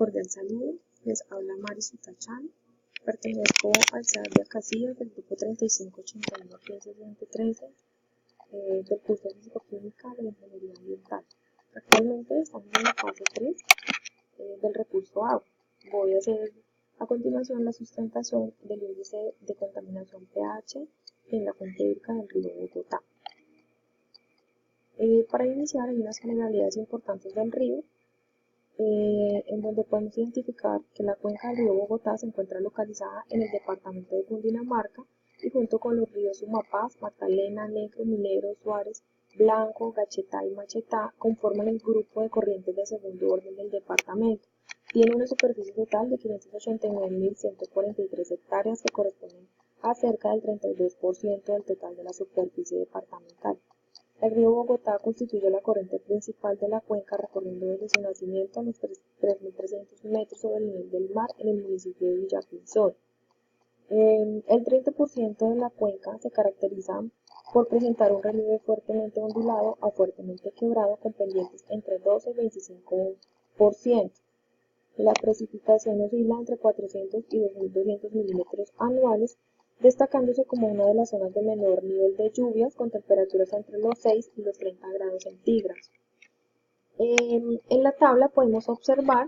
cordial saludo. Les habla Mari Sutachán. Pertenezco al SAR de Acacias del grupo 3581-15-2013 del curso de Físico-Química de la Ingeniería Ambiental. Actualmente estamos en la fase 3 del recurso agua. Voy a hacer a continuación la sustentación del índice de contaminación pH en la fuente hídrica del río Bogotá. Para iniciar, hay unas generalidades importantes del río, en donde podemos identificar que la cuenca del río Bogotá se encuentra localizada en el departamento de Cundinamarca y junto con los ríos Sumapaz, Magdalena, Negro, Minero, Suárez, Blanco, Gachetá y Machetá conforman el grupo de corrientes de segundo orden del departamento. Tiene una superficie total de 589.143 hectáreas que corresponden a cerca del 32% del total de la superficie departamental. El río Bogotá constituye la corriente principal de la cuenca, recorriendo desde su nacimiento a los 3.300 metros sobre el nivel del mar en el municipio de Villavicencio. El 30% de la cuenca se caracteriza por presentar un relieve fuertemente ondulado a fuertemente quebrado con pendientes entre 12 y 25%. La precipitación oscila entre 400 y 2.200 milímetros anuales, destacándose como una de las zonas de menor nivel de lluvias con temperaturas entre los 6 y los 30 grados centígrados. En la tabla podemos observar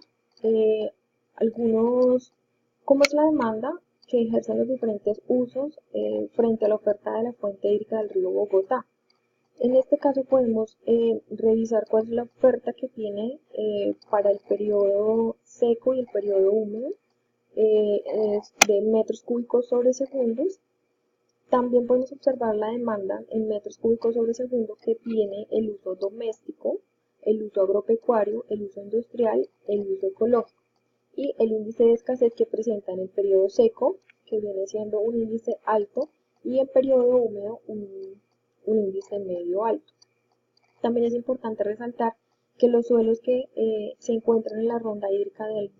cómo es la demanda que ejercen los diferentes usos frente a la oferta de la fuente hídrica del río Bogotá. En este caso podemos revisar cuál es la oferta que tiene para el periodo seco y el periodo húmedo. De metros cúbicos sobre segundos. También podemos observar la demanda en metros cúbicos sobre segundo que tiene el uso doméstico, el uso agropecuario, el uso industrial, el uso ecológico y el índice de escasez que presenta en el periodo seco, que viene siendo un índice alto, y en periodo húmedo un índice medio alto. También es importante resaltar que los suelos que se encuentran en la ronda hídrica del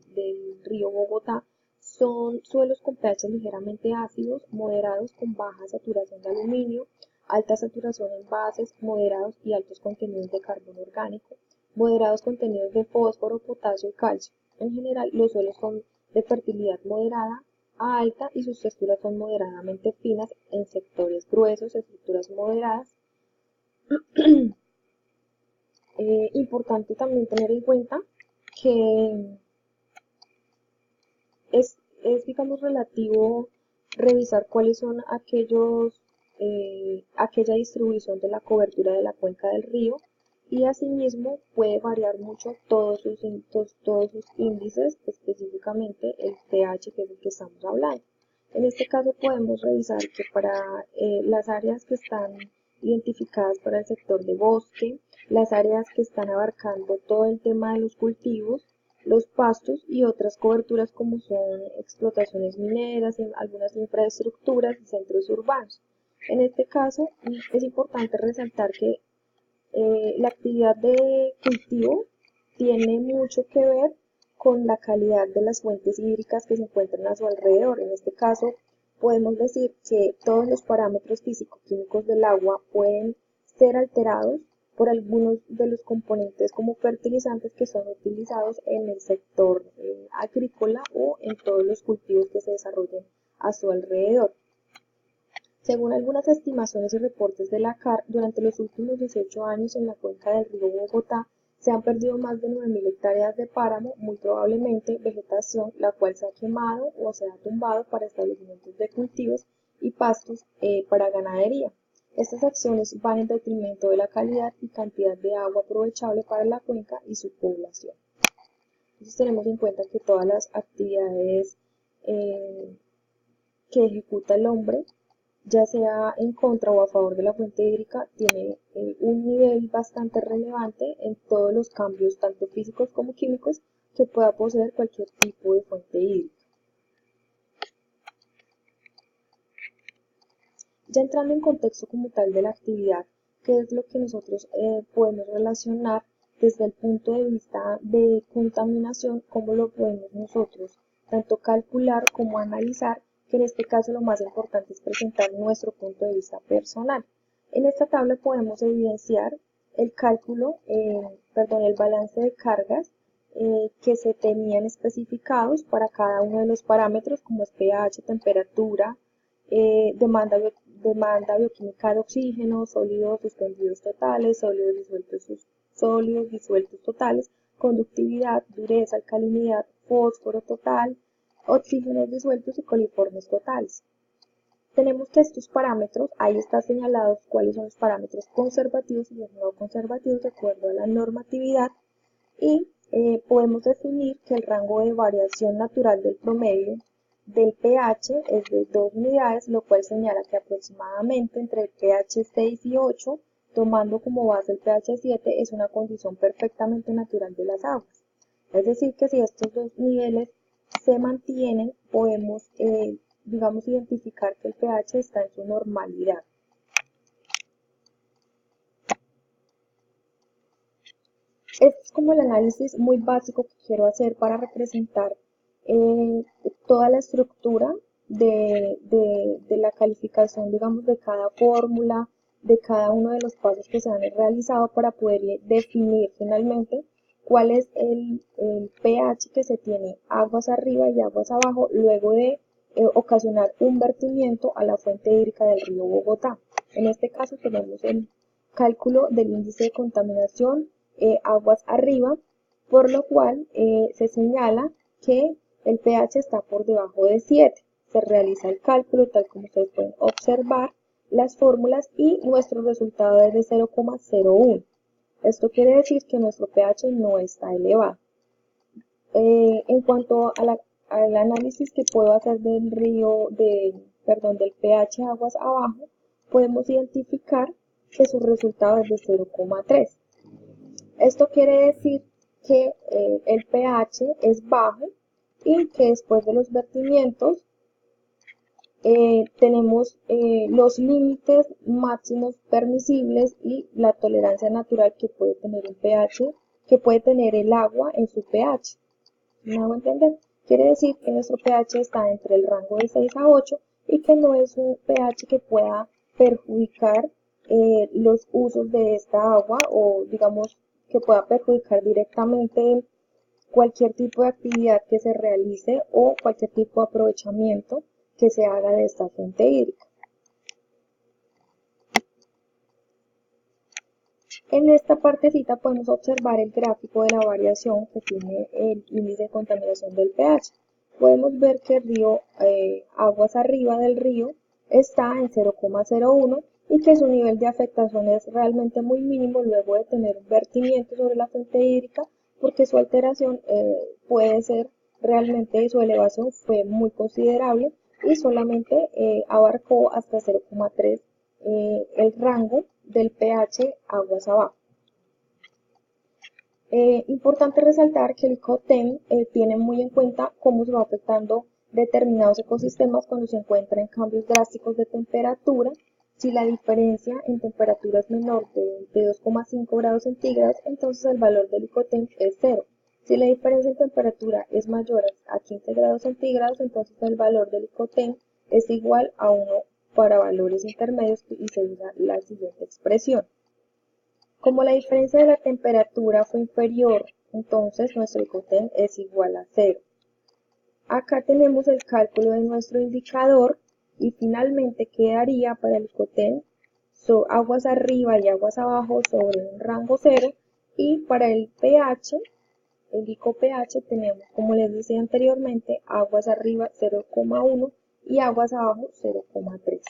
río Bogotá son suelos con pH ligeramente ácidos, moderados con baja saturación de aluminio, alta saturación en bases, moderados y altos contenidos de carbono orgánico, moderados contenidos de fósforo, potasio y calcio. En general, los suelos son de fertilidad moderada a alta y sus texturas son moderadamente finas en sectores gruesos, estructuras moderadas. Importante también tener en cuenta que es digamos relativo revisar cuáles son aquella distribución de la cobertura de la cuenca del río, y asimismo puede variar mucho todos sus índices, específicamente el pH, que es el que estamos hablando. En este caso podemos revisar que para las áreas que están identificadas para el sector de bosque, las áreas que están abarcando todo el tema de los cultivos, los pastos y otras coberturas como son explotaciones mineras, algunas infraestructuras y centros urbanos. En este caso es importante resaltar que la actividad de cultivo tiene mucho que ver con la calidad de las fuentes hídricas que se encuentran a su alrededor. En este caso podemos decir que todos los parámetros físico-químicos del agua pueden ser alterados por algunos de los componentes como fertilizantes que son utilizados en el sector agrícola o en todos los cultivos que se desarrollen a su alrededor. Según algunas estimaciones y reportes de la CAR, durante los últimos 18 años en la cuenca del río Bogotá se han perdido más de 9.000 hectáreas de páramo, muy probablemente vegetación, la cual se ha quemado o se ha tumbado para establecimientos de cultivos y pastos para ganadería. Estas acciones van en detrimento de la calidad y cantidad de agua aprovechable para la cuenca y su población. Entonces tenemos en cuenta que todas las actividades que ejecuta el hombre, ya sea en contra o a favor de la fuente hídrica, tiene un nivel bastante relevante en todos los cambios, tanto físicos como químicos, que pueda poseer cualquier tipo de fuente hídrica. Ya entrando en contexto como tal de la actividad, ¿qué es lo que nosotros podemos relacionar desde el punto de vista de contaminación? ¿Cómo lo podemos nosotros tanto calcular como analizar? Que en este caso lo más importante es presentar nuestro punto de vista personal. En esta tabla podemos evidenciar el cálculo, el balance de cargas que se tenían especificados para cada uno de los parámetros como es pH, temperatura, demanda bioquímica de oxígeno, sólidos suspendidos totales, sólidos disueltos totales, conductividad, dureza, alcalinidad, fósforo total, oxígenos disueltos y coliformes totales. Tenemos que estos parámetros, ahí está señalados cuáles son los parámetros conservativos y los no conservativos de acuerdo a la normatividad, y podemos definir que el rango de variación natural del promedio del pH es de 2 unidades, lo cual señala que aproximadamente entre el pH 6 y 8, tomando como base el pH 7, es una condición perfectamente natural de las aguas. Es decir, que si estos dos niveles se mantienen, podemos, digamos, identificar que el pH está en su normalidad. Este es como el análisis muy básico que quiero hacer para representar toda la estructura de la calificación, digamos, de cada fórmula, de cada uno de los pasos que se han realizado para poder definir finalmente cuál es el pH que se tiene aguas arriba y aguas abajo luego de ocasionar un vertimiento a la fuente hídrica del río Bogotá. En este caso tenemos el cálculo del índice de contaminación aguas arriba, por lo cual se señala que el pH está por debajo de 7. Se realiza el cálculo tal como ustedes pueden observar las fórmulas y nuestro resultado es de 0,01. Esto quiere decir que nuestro pH no está elevado. En cuanto al análisis que puedo hacer del del pH aguas abajo, podemos identificar que su resultado es de 0,3. Esto quiere decir que el pH es bajo y que después de los vertimientos tenemos los límites máximos permisibles y la tolerancia natural que puede tener un pH, que puede tener el agua en su pH. ¿Me hago entender? Quiere decir que nuestro pH está entre el rango de 6 a 8 y que no es un pH que pueda perjudicar los usos de esta agua o digamos que pueda perjudicar directamente cualquier tipo de actividad que se realice o cualquier tipo de aprovechamiento que se haga de esta fuente hídrica. En esta partecita podemos observar el gráfico de la variación que tiene el índice de contaminación del pH. Podemos ver que el río, aguas arriba del río, está en 0,01 y que su nivel de afectación es realmente muy mínimo luego de tener un vertimiento sobre la fuente hídrica, porque su alteración puede ser realmente, su elevación fue muy considerable y solamente abarcó hasta 0,3 el rango del pH aguas abajo. Importante resaltar que el ICOTEM tiene muy en cuenta cómo se va afectando determinados ecosistemas cuando se encuentran cambios drásticos de temperatura. Si la diferencia en temperatura es menor de 2,5 grados centígrados, entonces el valor del ICOTEM es 0. Si la diferencia en temperatura es mayor a 15 grados centígrados, entonces el valor del ICOTEM es igual a 1 para valores intermedios y se usa la siguiente expresión. Como la diferencia de la temperatura fue inferior, entonces nuestro ICOTEM es igual a 0. Acá tenemos el cálculo de nuestro indicador y finalmente quedaría para el ICOTEM aguas arriba y aguas abajo sobre un rango 0 y para el pH, el ICO-pH tenemos, como les decía anteriormente, aguas arriba 0,1 y aguas abajo 0,3.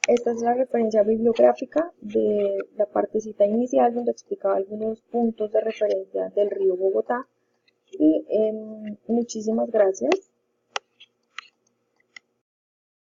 Esta es la referencia bibliográfica de la partecita inicial donde explicaba algunos puntos de referencia del río Bogotá y muchísimas gracias.